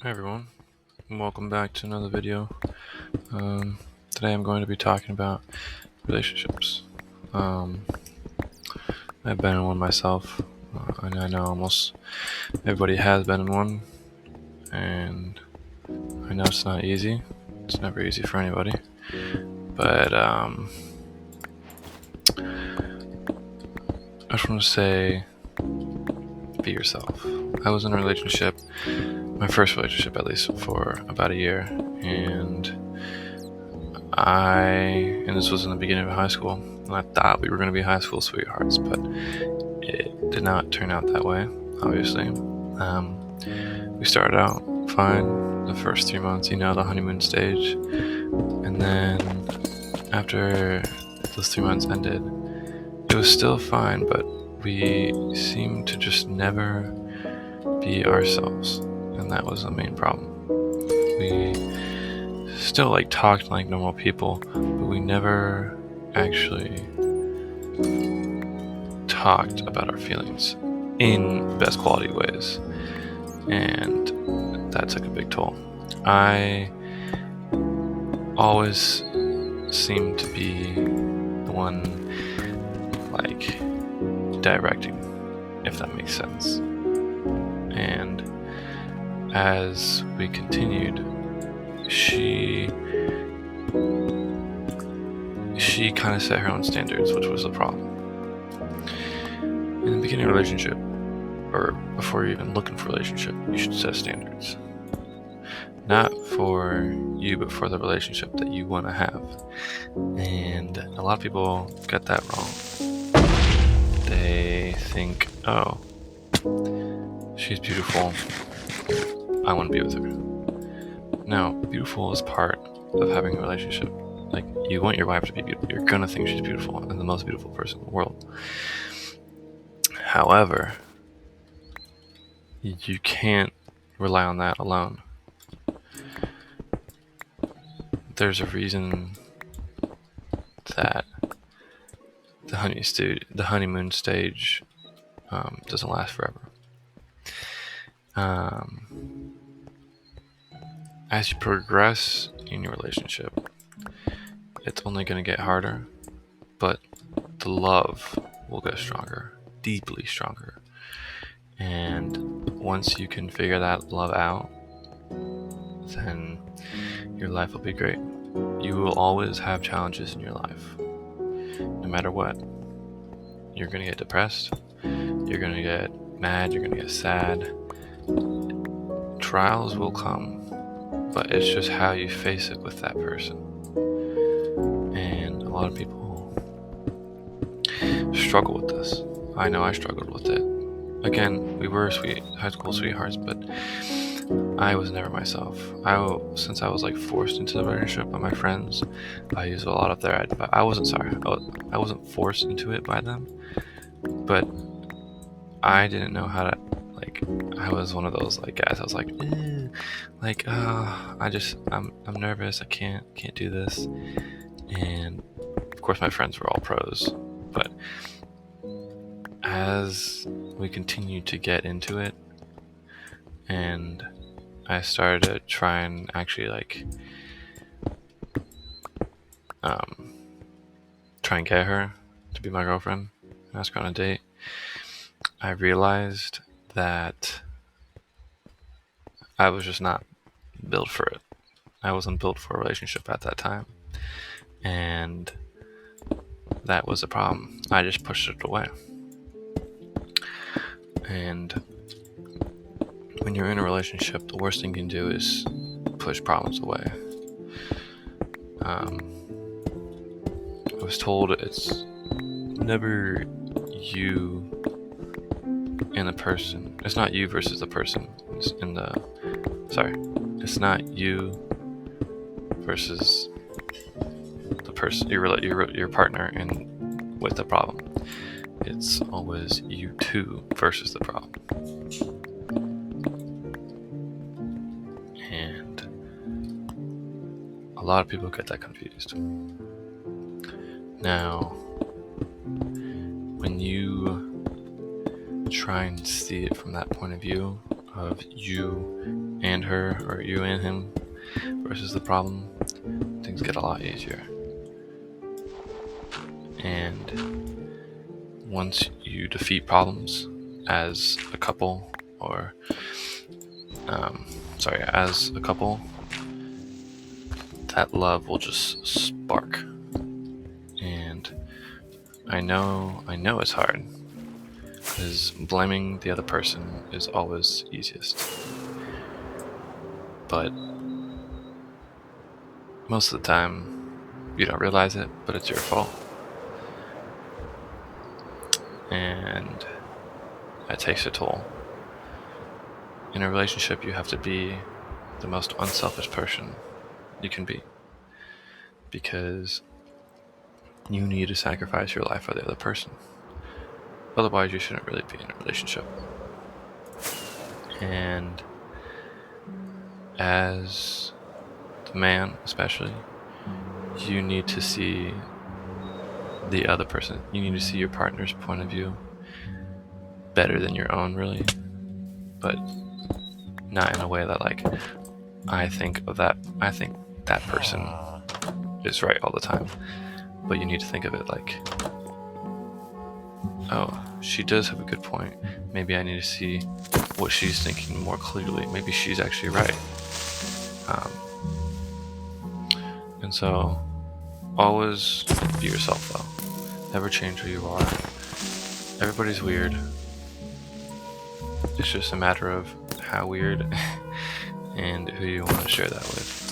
Hi everyone, and welcome back to another video. Today I'm going to be talking about relationships. I've been in one myself, and I know almost everybody has been in one, and I know it's not easy. It's never easy for anybody, but I just want to say, be yourself. I was in a relationship, my first relationship at least, for about a year, and this was in the beginning of high school, and I thought we were going to be high school sweethearts, but it did not turn out that way, obviously. We started out fine the first 3 months, the honeymoon stage, and then after those 3 months ended, it was still fine, but we seemed to just never be ourselves, and that was the main problem. We still talked like normal people, but we never actually talked about our feelings in the best quality ways, and that took a big toll. I always seemed to be the one directing, if that makes sense. And as we continued, she kind of set her own standards, which was the problem. In the beginning of a relationship, or before you're even looking for a relationship, you should set standards. Not for you, but for the relationship that you want to have. And a lot of people get that wrong. They think, oh, she's beautiful, I want to be with her. No, beautiful is part of having a relationship. You want your wife to be beautiful. You're gonna think she's beautiful and the most beautiful person in the world. However, you can't rely on that alone. There's a reason that the honeymoon stage doesn't last forever. As you progress in your relationship, it's only going to get harder, but the love will get stronger, deeply stronger. And once you can figure that love out, then your life will be great. You will always have challenges in your life, no matter what. You're going to get depressed, you're going to get mad, you're going to get sad. Trials will come, but it's just how you face it with that person. And a lot of people struggle with this. I know I struggled with it. Again, we were high school sweethearts, but I was never myself. Since I was forced into the relationship by my friends, I used a lot of their advice. I wasn't forced into it by them, but I didn't know how to, I was one of those guys. I was I'm nervous. I can't do this. And of course my friends were all pros, but as we continued to get into it, and I started to try and actually try and get her to be my girlfriend, ask her on a date, I realized that I was just not built for it. I wasn't built for a relationship at that time, and that was a problem. I just pushed it away. And when you're in a relationship, the worst thing you can do is push problems away. I was told it's never you and the person. It's not you versus the person. It's not you versus the person, your partner, and with the problem. It's always you two versus the problem. And a lot of people get that confused. Now, when you try and see it from that point of view of you and and her or you and him versus the problem, things get a lot easier. And once you defeat problems as a couple, or as a couple, that love will just spark. And I know it's hard, because blaming the other person is always easiest. But most of the time, you don't realize it, but it's your fault. And that takes a toll. In a relationship, you have to be the most unselfish person you can be, because you need to sacrifice your life for the other person. Otherwise, you shouldn't really be in a relationship. And as the man, especially, you need to see the other person. You need to see your partner's point of view better than your own, really. But not in a way that, like, I think that person is right all the time. But you need to think of it like, oh, she does have a good point. Maybe I need to see what she's thinking more clearly. Maybe she's actually right. And so, always be yourself, though. Never change who you are. Everybody's weird. It's just a matter of how weird and who you want to share that with.